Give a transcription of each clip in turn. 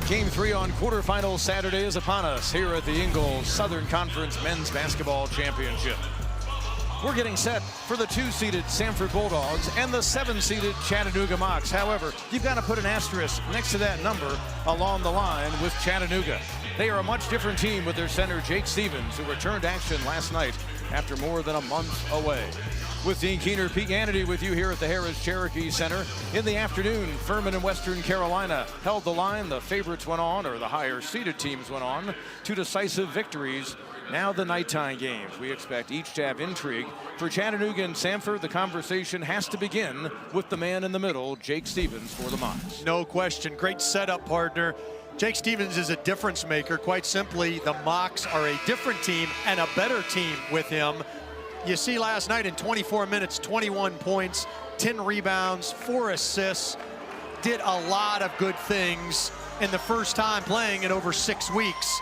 Game 3 on quarterfinal Saturday is upon us here at the Ingalls Southern Conference Men's Basketball Championship. We're getting set for the 2-seeded Samford Bulldogs and the 7-seeded Chattanooga Mocs. However, you've got to put an asterisk next to that number along the line with Chattanooga. They are a much different team with their center Jake Stevens, who returned action last night after more than a month away. With Dean Keener, Pete Hannity with you here at the Harris Cherokee Center. In the afternoon, Furman and Western Carolina held the line. The favorites went on, or the higher-seeded teams went on, to decisive victories. Now the nighttime games. We expect each to have intrigue. For Chattanooga and Samford, the conversation has to begin with the man in the middle, Jake Stevens, for the Mocs. No question. Great setup, partner. Jake Stevens is a difference maker. Quite simply, the Mocs are a different team and a better team with him. You see last night in 24 minutes, 21 points, 10 rebounds, 4 assists. Did a lot of good things in the first time playing in over 6 weeks.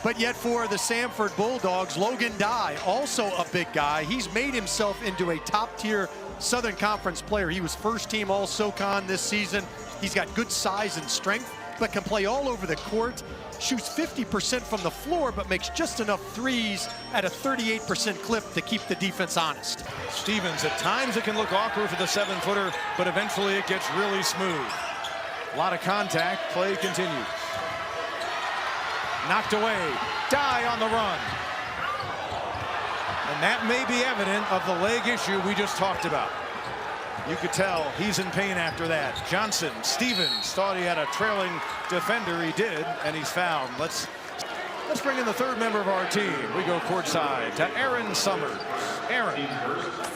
But yet for the Samford Bulldogs, Logan Dye, also a big guy. He's made himself into a top-tier Southern Conference player. He was first-team All-Socon this season. He's got good size and strength, but can play all over the court. Shoots 50% from the floor, but makes just enough threes at a 38% clip to keep the defense honest. Stevens, at times it can look awkward for the 7-footer, but eventually it gets really smooth. A lot of contact, play continues. Knocked away, Dye on the run. And that may be evident of the leg issue we just talked about. You could tell he's in pain after that. Johnson, Stevens thought he had a trailing defender. He did, and he's fouled. Let's bring in the third member of our team. We go courtside to Aaron Summers. Aaron.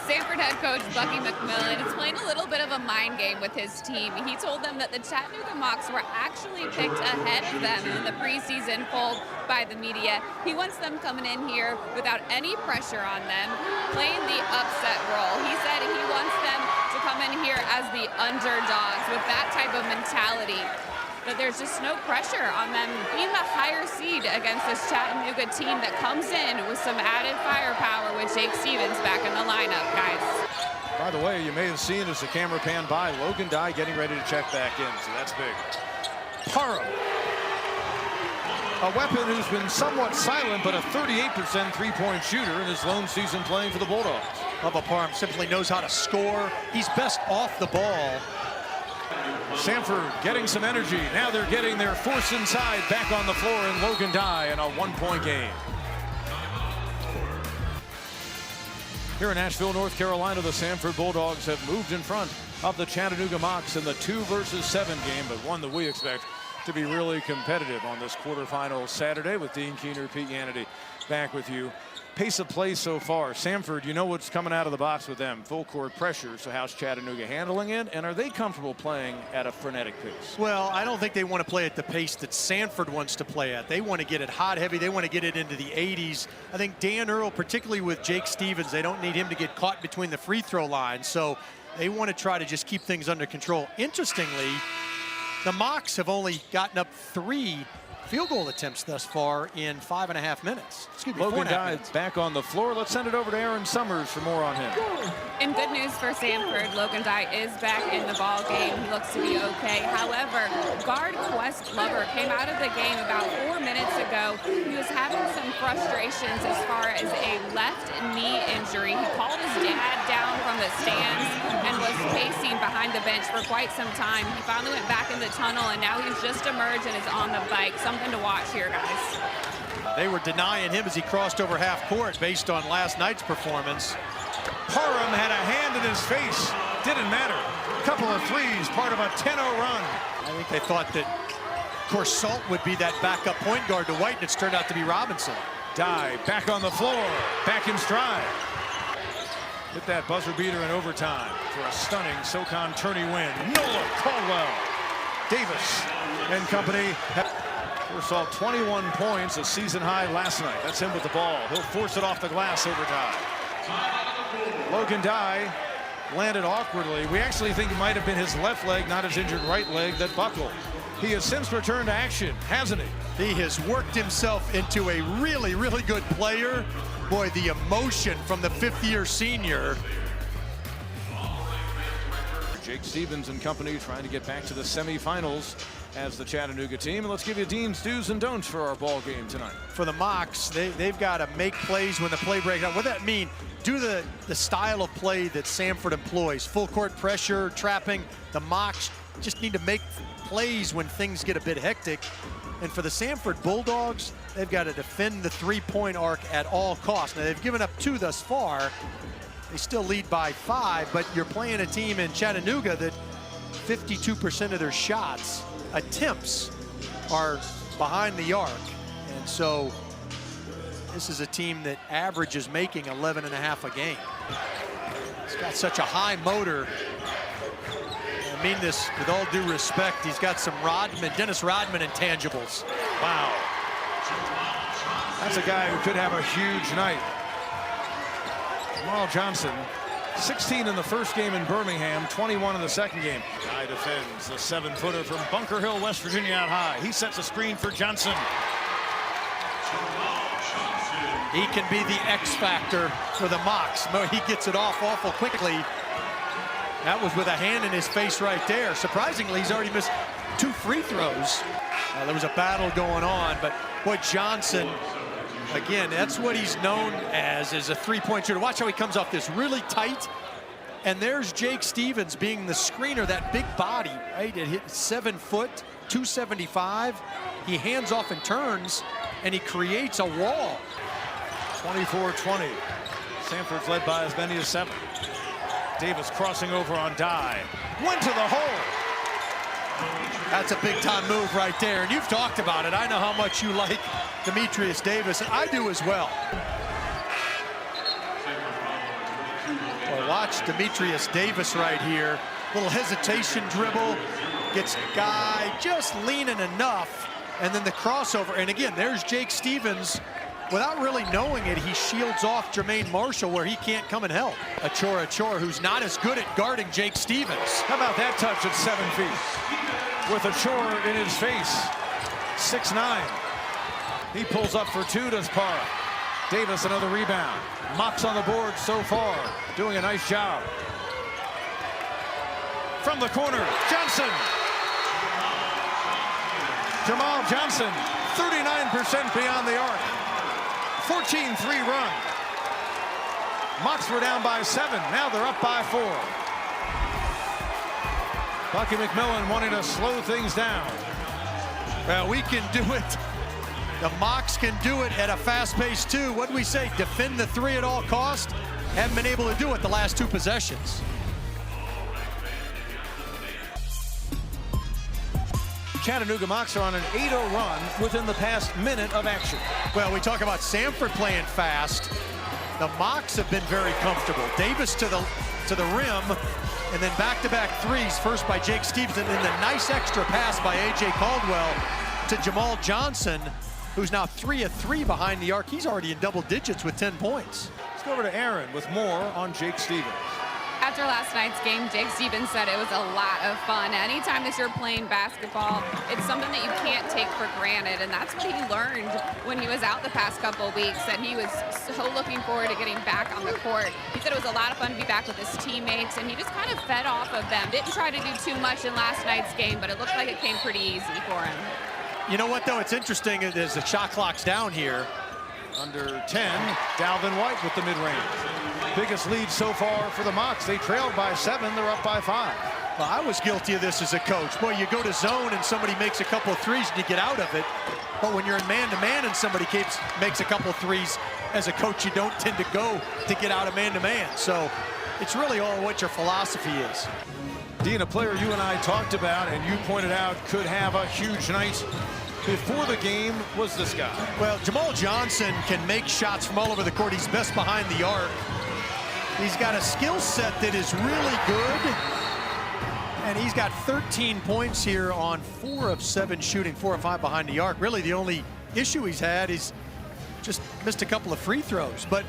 Samford head coach Bucky McMillan is playing a little bit of a mind game with his team. He told them that the Chattanooga Mocs were actually picked ahead of them in the preseason poll by the media. He wants them coming in here without any pressure on them, playing the upset role. He said he wants them to come in here as the underdogs with that type of mentality. But there's just no pressure on them being the higher seed against this Chattanooga team that comes in with some added firepower with Jake Stevens back in the lineup, guys. By the way, you may have seen as the camera panned by, Logan Dye getting ready to check back in, so that's big. Parham, a weapon who's been somewhat silent, but a 38% three-point shooter in his lone season playing for the Bulldogs. Bubba Parham simply knows how to score. He's best off the ball. Samford getting some energy. Now they're getting their force inside back on the floor, and Logan Dye in a one-point game. Here in Asheville, North Carolina, the Samford Bulldogs have moved in front of the Chattanooga Mocs in the 2-versus-7 game, but one that we expect to be really competitive on this quarterfinal Saturday. With Dean Keener, Pete Hannity back with you. Pace of play so far. Samford, you know what's coming out of the box with them. Full court pressure. So how's Chattanooga handling it? And are they comfortable playing at a frenetic pace? Well, I don't think they want to play at the pace that Samford wants to play at. They want to get it hot, heavy. They want to get it into the 80s. I think Dan Earl, particularly with Jake Stevens, they don't need him to get caught between the free throw lines. So they want to try to just keep things under control. Interestingly, the Mocs have only gotten up 3 field goal attempts thus far in 5.5 minutes. Excuse me, Logan Dye minutes. back on the floor. Let's send it over to Aaron Summers for more on him. And good news for Samford, Logan Dye is back in the ball game. He looks to be okay. However, guard Quest Lover came out of the game about 4 minutes ago. He was having some frustrations as far as a left knee injury. He called his dad down from the stands and was pacing behind the bench for quite some time. He finally went back in the tunnel, and now he's just emerged and is on the bike. Something to watch here, guys. They were denying him as he crossed over half court based on last night's performance. Parham had a hand in his face. Didn't matter. Couple of threes, part of a 10-0 run. I think they thought that, of course, Salt would be that backup point guard to White, and it's turned out to be Robinson. Dye back on the floor, back in stride. Hit that buzzer beater in overtime for a stunning Socon Tourney win. Nola Caldwell, Davis and company. Saw 21 points, a season high last night. That's him with the ball. He'll force it off the glass over Dye. Logan Dye landed awkwardly. We actually think it might have been his left leg, not his injured right leg, that buckled. He has since returned to action, hasn't he? He has worked himself into a really, really good player. Boy, the emotion from the fifth-year senior. Jake Stevens and company trying to get back to the semifinals as the Chattanooga team. And let's give you Dean's do's and don'ts for our ball game tonight. For the Mocs, they've got to make plays when the play breaks down. What does that mean? Do the style of play that Samford employs. Full court pressure, trapping. The Mocs just need to make plays when things get a bit hectic. And for the Samford Bulldogs, they've got to defend the three-point arc at all costs. Now, they've given up 2 thus far. They still lead by 5, but you're playing a team in Chattanooga that 52% of their shots, attempts, are behind the arc. And so this is a team that averages making 11.5 a game. It's got such a high motor. I mean this with all due respect. He's got some Dennis Rodman intangibles. Wow. That's a guy who could have a huge night. Jamal Johnson, 16 in the first game in Birmingham, 21 in the second game. Guy defends the 7-footer from Bunker Hill, West Virginia out high. He sets a screen for Johnson. He can be the X factor for the Mocs. He gets it off awful quickly. That was with a hand in his face right there. Surprisingly, he's already missed 2 free throws. There was a battle going on, but boy, Johnson, again, that's what he's known as a three-point shooter. Watch how he comes off this really tight. And there's Jake Stevens being the screener, that big body, right? It hit 7 foot, 275. He hands off and turns, and he creates a wall. 24-20. Samford's led by as many as 7. Davis crossing over on Dye. Went to the hole. That's a big-time move right there, and you've talked about it. I know how much you like Demetrius Davis, and I do as well. Well, watch Demetrius Davis right here. Little hesitation dribble. Gets Guy just leaning enough, and then the crossover. And again, there's Jake Stevens. Without really knowing it, he shields off Jermaine Marshall where he can't come and help. Achor, who's not as good at guarding Jake Stevens. How about that touch at 7 feet? With Achor in his face, 6'9". He pulls up for 2, does Parra. Davis another rebound. Mocs on the board so far, doing a nice job. From the corner, Johnson. Jamal Johnson, 39% beyond the arc. 14-3 run. Mocs were down by 7. Now they're up by 4. Bucky McMillan wanting to slow things down. Well, we can do it. The Mocs can do it at a fast pace too. What do we say? Defend the 3 at all costs. Haven't been able to do it the last 2 possessions. Chattanooga Mocs are on an 8-0 run within the past minute of action. Well, we talk about Samford playing fast. The Mocs have been very comfortable. Davis to the rim, and then back-to-back threes, first by Jake Stevens, and then the nice extra pass by A.J. Caldwell to Jamal Johnson, who's now 3 of 3 behind the arc. He's already in double digits with 10 points. Let's go over to Aaron with more on Jake Stevens. After last night's game, Jake Stevens said it was a lot of fun. Anytime that you're playing basketball, it's something that you can't take for granted, and that's what he learned when he was out the past couple of weeks, and he was so looking forward to getting back on the court. He said it was a lot of fun to be back with his teammates, and he just kind of fed off of them. Didn't try to do too much in last night's game, but it looked like it came pretty easy for him. You know what, though? It's interesting as the shot clock's down here. Under 10, Dalvin White with the mid-range. Biggest lead so far for the Mocs. They trailed by 7, they're up by 5. Well, I was guilty of this as a coach. Boy, you go to zone and somebody makes a couple of threes and you get out of it. But when you're in man-to-man and somebody makes a couple of threes, as a coach, you don't tend to go to get out of man-to-man. So it's really all what your philosophy is. Dean, a player you and I talked about and you pointed out could have a huge night before the game was this guy. Well, Jamal Johnson can make shots from all over the court. He's best behind the arc. He's got a skill set that is really good. And he's got 13 points here on 4 of 7 shooting, 4 of 5 behind the arc. Really, the only issue he's had is just missed a couple of free throws. But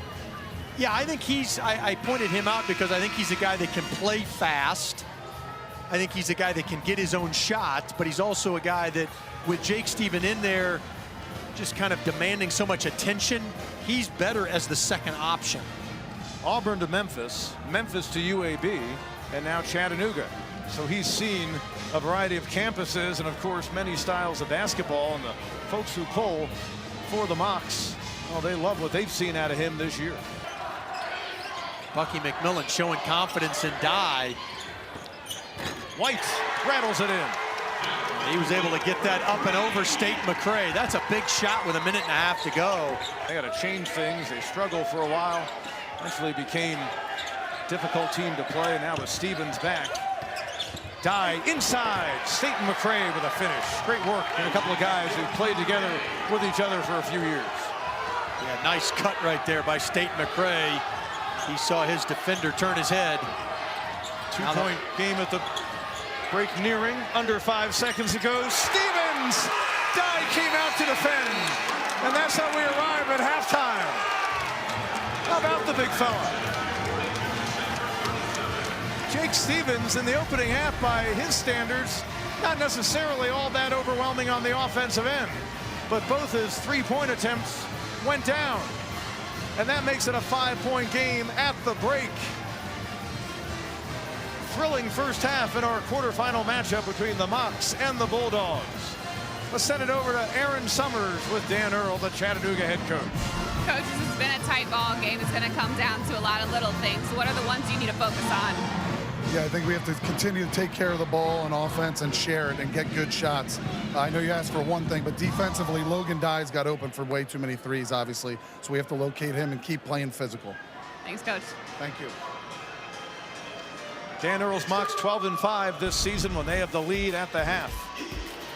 yeah, I think I pointed him out because I think he's a guy that can play fast. I think he's a guy that can get his own shot, but he's also a guy that, with Jake Stevens in there, just kind of demanding so much attention, he's better as the second option. Auburn to Memphis, Memphis to UAB, and now Chattanooga. So he's seen a variety of campuses and, of course, many styles of basketball. And the folks who pull for the Mocs, well, they love what they've seen out of him this year. Bucky McMillan showing confidence in Dye. White rattles it in. He was able to get that up and over State McCray. That's a big shot with a minute and a half to go. They got to change things. They struggled for a while. Eventually became a difficult team to play. Now with Stevens back. Dye inside. State McCray with a finish. Great work and a couple of guys who played together with each other for a few years. Yeah, nice cut right there by State McCray. He saw his defender turn his head. 2-point game at the break nearing. Under 5 seconds to go. Stevens! Dye came out to defend. And that's how we arrive at halftime. How about the big fella? Jake Stevens in the opening half, by his standards, not necessarily all that overwhelming on the offensive end. But both his three-point attempts went down. And that makes it a 5-point game at the break. Thrilling first half in our quarterfinal matchup between the Mocs and the Bulldogs. Let's send it over to Aaron Summers with Dan Earl, the Chattanooga head coach. Coach, this has been a tight ball game. It's going to come down to a lot of little things. What are the ones you need to focus on? Yeah, I think we have to continue to take care of the ball on offense and share it and get good shots. I know you asked for one thing, but defensively, Logan Dye's got open for way too many threes, obviously. So we have to locate him and keep playing physical. Thanks, Coach. Thank you. Dan Earl's Mocs 12-5 this season when they have the lead at the half.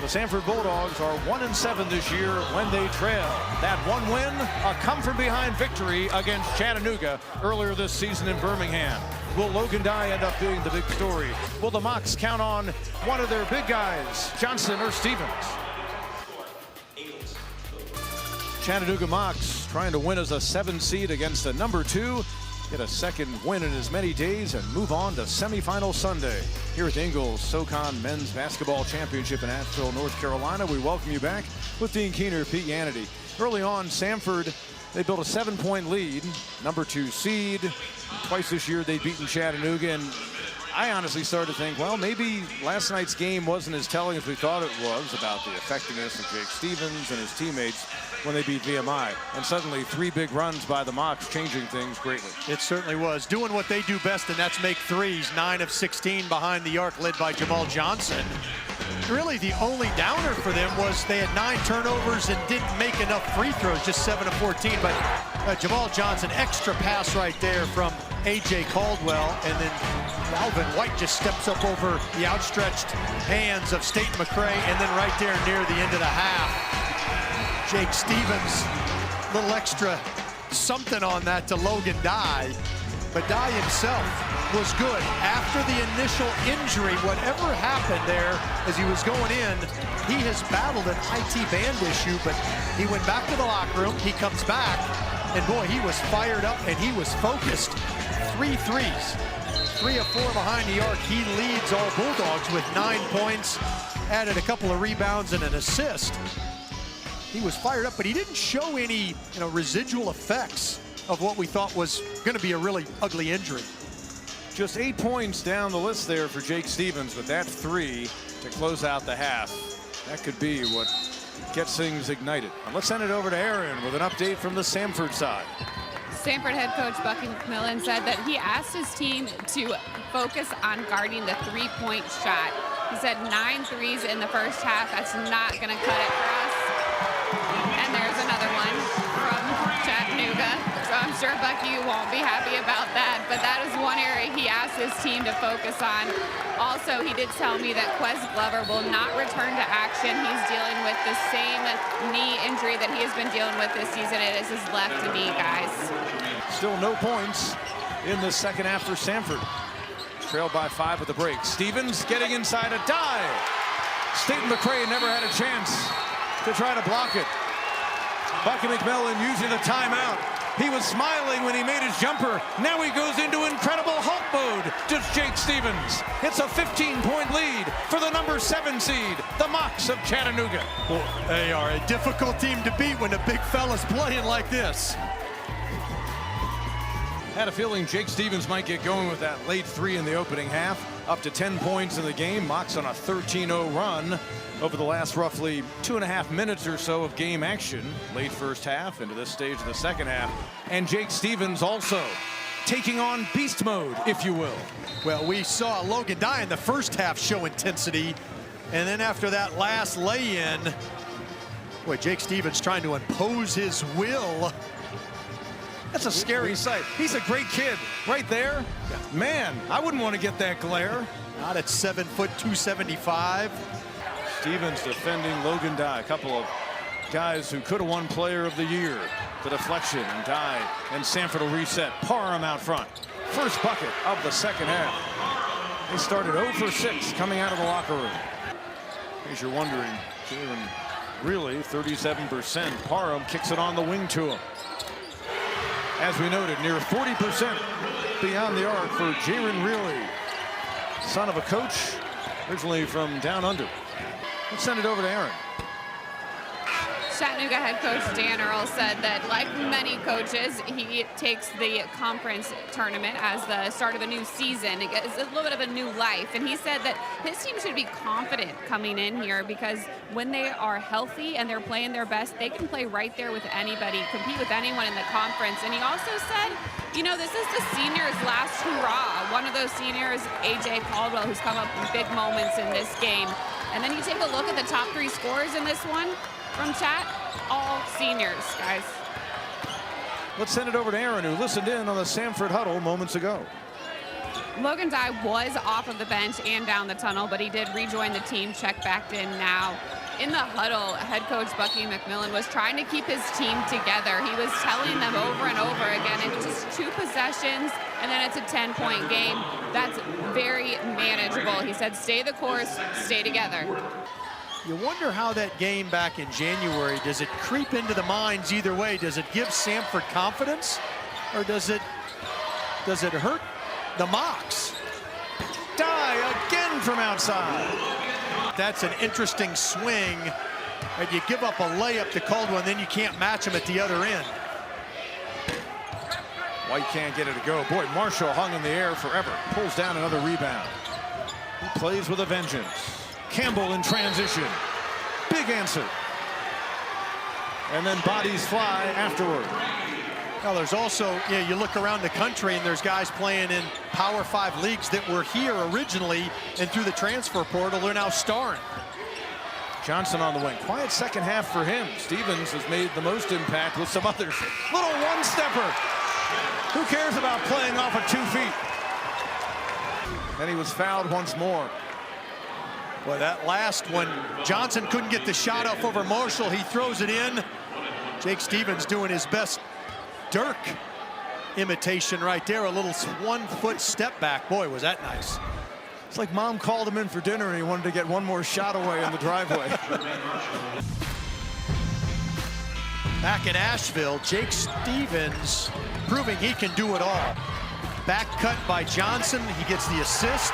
The Samford Bulldogs are 1-7 this year when they trail. That one win, a come-from-behind victory against Chattanooga earlier this season in Birmingham. Will Logan Dye end up being the big story? Will the Mocs count on one of their big guys, Johnson or Stevens? Chattanooga Mocs trying to win as a 7 seed against a number 2. Get a second win in as many days and move on to semifinal Sunday. Here at the Ingalls Socon Men's Basketball Championship in Asheville, North Carolina, we welcome you back with Dean Keener, Pete Yannity. Early on, Samford, they built a 7-point lead, number 2 seed. Twice this year they'd beaten Chattanooga, and I honestly started to think, well, maybe last night's game wasn't as telling as we thought it was about the effectiveness of Jake Stevens and his teammates when they beat VMI. And suddenly 3 big runs by the Mocs, changing things greatly. It certainly was. Doing what they do best, and that's make threes. 9 of 16 behind the arc, led by Jamal Johnson. Really, the only downer for them was they had 9 turnovers and didn't make enough free throws, just 7 of 14. But Jamal Johnson, extra pass right there from A.J. Caldwell, and then Alvin White just steps up over the outstretched hands of State McCray, and then right there near the end of the half, Jake Stevens, little extra something on that to Logan Dye. But Dye himself was good. After the initial injury, whatever happened there as he was going in, he has battled an IT band issue, but he went back to the locker room, he comes back, and boy, he was fired up and he was focused. 3 threes, 3 of 4 behind the arc. He leads all Bulldogs with 9 points, added a couple of rebounds and an assist. He was fired up, but he didn't show any, residual effects of what we thought was going to be a really ugly injury. Just 8 points down the list there for Jake Stevens, but that 3 to close out the half, that could be what gets things ignited. And let's send it over to Aaron with an update from the Samford side. Samford head coach Bucky McMillan said that he asked his team to focus on guarding the 3-point shot. He said 9 threes in the first half. That's not going to cut it for us. And there's another one from Chattanooga. So I'm sure Bucky won't be happy about that. But that is one area he asked his team to focus on. Also, he did tell me that Quez Glover will not return to action. He's dealing with the same knee injury that he has been dealing with this season. It is his left knee, guys. Still no points in the second half for Samford. Trailed by 5 at the break. Stevens getting inside a Dye. State McCray never had a chance to try to block it. Bucky McMillan using the timeout. He was smiling when he made his jumper. Now he goes into incredible Hulk mode. Just Jake Stevens. It's a 15-point lead for the number 7 seed, the Mocs of Chattanooga. Well, they are a difficult team to beat when the big fella's playing like this. Had a feeling Jake Stevens might get going with that late 3 in the opening half. Up to 10 points in the game. Mocs on a 13-0 run over the last roughly 2.5 minutes or so of game action. Late first half into this stage of the second half. And Jake Stevens also taking on beast mode, if you will. Well, we saw Logan Dye in the first half show intensity. And then after that last lay-in, boy, Jake Stevens trying to impose his will. That's a scary sight. He's a great kid right there. Man, I wouldn't want to get that glare. Not at 7 foot 275. Stevens defending Logan Dye. A couple of guys who could have won player of the year. The deflection, and Dye and Samford will reset. Parham out front. First bucket of the second half. They started 0 for 6 coming out of the locker room. In case you're wondering, Jalen really 37%. Parham kicks it on the wing to him. As we noted, near 40% beyond the arc for Jalen Reilly, son of a coach, originally from down under. Let's send it over to Aaron. Chattanooga head coach Dan Earl said that, like many coaches, he takes the conference tournament as the start of a new season. It's a little bit of a new life. And he said that his team should be confident coming in here because when they are healthy and they're playing their best, they can play right there with anybody, compete with anyone in the conference. And he also said, you know, this is the seniors' last hurrah. One of those seniors, A.J. Caldwell, who's come up in big moments in this game. And then you take a look at the top 3 scorers in this one. From chat, all seniors, guys. Let's send it over to Aaron, who listened in on the Samford huddle moments ago. Logan Dye was off of the bench and down the tunnel, but he did rejoin the team, check back in now. In the huddle, head coach Bucky McMillan was trying to keep his team together. He was telling them over and over again, it's just 2 possessions, and then it's a 10-point game. That's very manageable. He said, stay the course, stay together. You wonder how that game back in January, does it creep into the minds either way? Does it give Samford confidence, or does it hurt the Mocs? Dye again from outside. That's an interesting swing, and you give up a layup to Caldwell, and then you can't match him at the other end. White can't get it to go. Boy, Marshall hung in the air forever. Pulls down another rebound. He plays with a vengeance. Campbell in transition. Big answer. And then bodies fly afterward. Well, there's also, you look around the country and there's guys playing in Power 5 leagues that were here originally and through the transfer portal, they're now starring. Johnson on the wing. Quiet second half for him. Stevens has made the most impact with some others. Little one-stepper. Who cares about playing off of 2 feet? And he was fouled once more. Well, that last one, Johnson couldn't get the shot off over Marshall. He throws it in. Jake Stevens doing his best Dirk imitation right there. A little 1-foot step back. Boy, was that nice. It's like mom called him in for dinner and he wanted to get one more shot away in the driveway. Back in Asheville, Jake Stevens proving he can do it all. Back cut by Johnson. He gets the assist.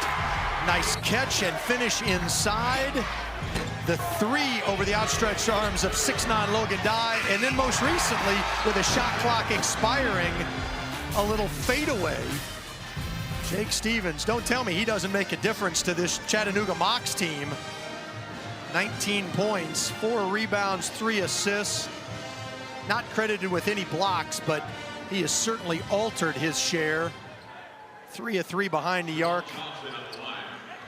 Nice catch and finish inside. The 3 over the outstretched arms of 6'9" Logan Dye. And then most recently, with a shot clock expiring, a little fadeaway. Jake Stevens, don't tell me he doesn't make a difference to this Chattanooga Mocs team. 19 points, 4 rebounds, 3 assists. Not credited with any blocks, but he has certainly altered his share. 3 of 3 behind the arc.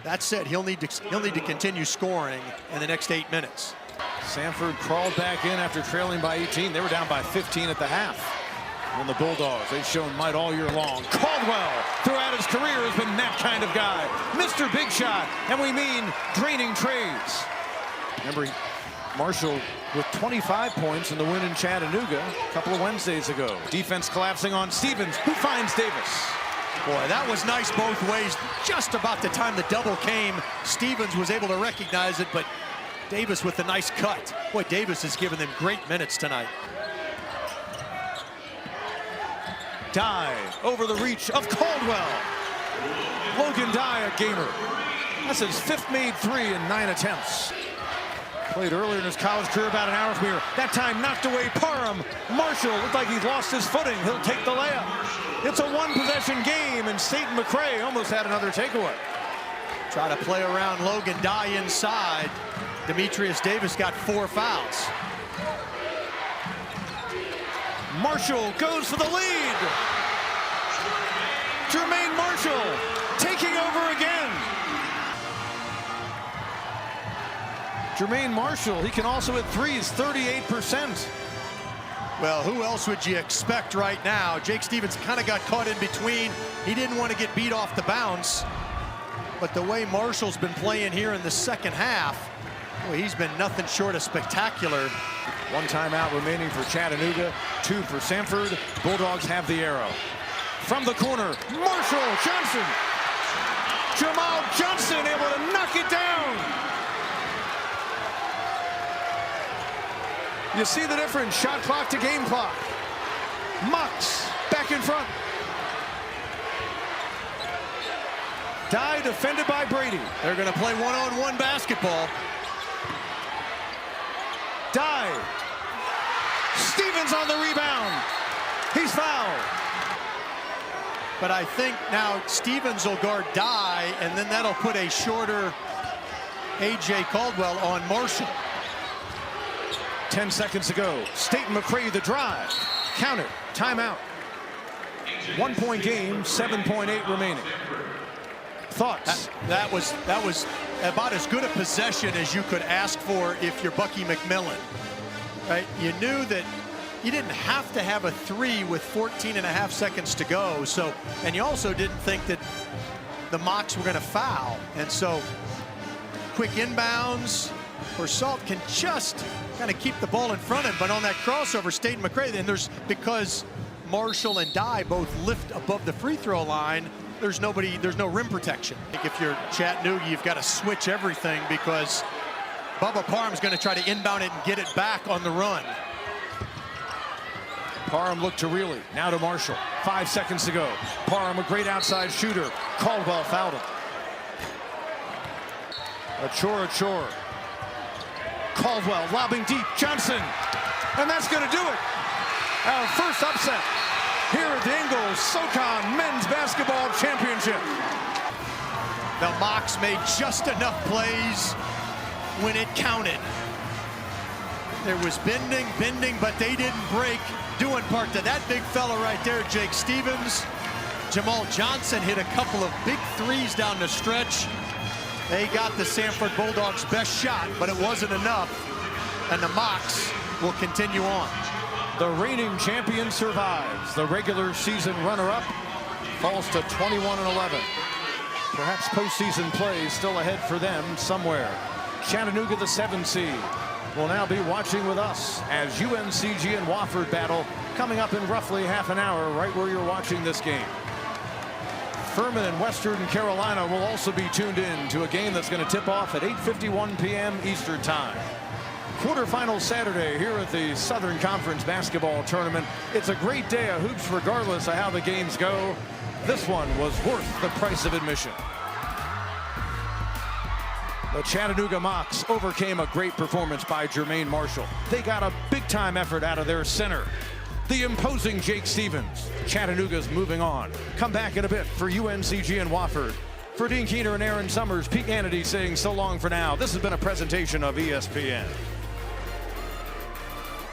That said, he'll need to continue scoring in the next 8 minutes. Samford crawled back in after trailing by 18. They were down by 15 at the half. And the Bulldogs, they've shown might all year long. Caldwell, throughout his career, has been that kind of guy. Mr. Big Shot, and we mean draining trades. Remember, Marshall with 25 points in the win in Chattanooga a couple of Wednesdays ago. Defense collapsing on Stevens, who finds Davis. Boy, that was nice both ways. Just about the time the double came, Stevens was able to recognize it, but Davis with the nice cut. Boy, Davis has given them great minutes tonight. Dye over the reach of Caldwell. Logan Dye, a gamer. That's his 5th made 3 in 9 attempts. Played earlier in his college career about an hour from here. That time knocked away Parham. Marshall looked like he lost his footing. He'll take the layup. It's a one-possession game, and Staten McCray almost had another takeaway. Try to play around Logan Dye inside. Demetrius Davis got 4 fouls. Marshall goes for the lead. Jermaine Marshall taking over again. Jermaine Marshall, he can also hit threes, 38%. Well, who else would you expect right now? Jake Stevens kind of got caught in between. He didn't want to get beat off the bounce. But the way Marshall's been playing here in the second half, well, he's been nothing short of spectacular. One timeout remaining for Chattanooga, 2 for Samford. Bulldogs have the arrow. From the corner, Marshall Johnson. Jamal Johnson able to knock it down. You see the difference, shot clock to game clock. Mox back in front. Dye defended by Brady. They're going to play one-on-one basketball. Dye. Stevens on the rebound. He's fouled. But I think now Stevens will guard Dye, and then that'll put a shorter A.J. Caldwell on Marshall. 10 seconds to go. Staten McCray the drive. Count it. Timeout. 1-point game, 7.8 remaining. Thoughts? That was about as good a possession as you could ask for if you're Bucky McMillan. Right? You knew that you didn't have to have a 3 with 14.5 seconds to go. So, and you also didn't think that the Mocs were going to foul. And so, quick inbounds. Or Salt can just kind of keep the ball in front of him, but on that crossover, Staten McCray, then because Marshall and Dye both lift above the free throw line, there's no rim protection. I think if you're Chattanooga, you've got to switch everything because Bubba Parham's going to try to inbound it and get it back on the run. Parham looked to Reilly, now to Marshall. 5 seconds to go. Parham, a great outside shooter. Caldwell fouled him. Achor. Caldwell lobbing deep. Johnson. And that's going to do it. Our first upset here at the Ingalls Socon Men's Basketball Championship. The Mocs made just enough plays when it counted. There was bending, but they didn't break. Due in part to that big fella right there, Jake Stevens. Jamal Johnson hit a couple of big threes down the stretch. They got the Samford Bulldogs' best shot, but it wasn't enough, and the Mocs will continue on. The reigning champion survives. The regular season runner-up falls to 21-11. Perhaps postseason play still ahead for them somewhere. Chattanooga, the 7 seed, will now be watching with us as UNCG and Wofford battle coming up in roughly half an hour, right where you're watching this game. Furman and Western Carolina will also be tuned in to a game that's going to tip off at 8:51 p.m. Eastern Time. Quarterfinal Saturday here at the Southern Conference Basketball Tournament. It's a great day of hoops regardless of how the games go. This one was worth the price of admission. The Chattanooga Mocs overcame a great performance by Jermaine Marshall. They got a big-time effort out of their center, the imposing Jake Stevens. Chattanooga's moving on. Come back in a bit for UNCG and Wofford. For Dean Keener and Aaron Summers, Pete Hannity saying so long for now. This has been a presentation of ESPN.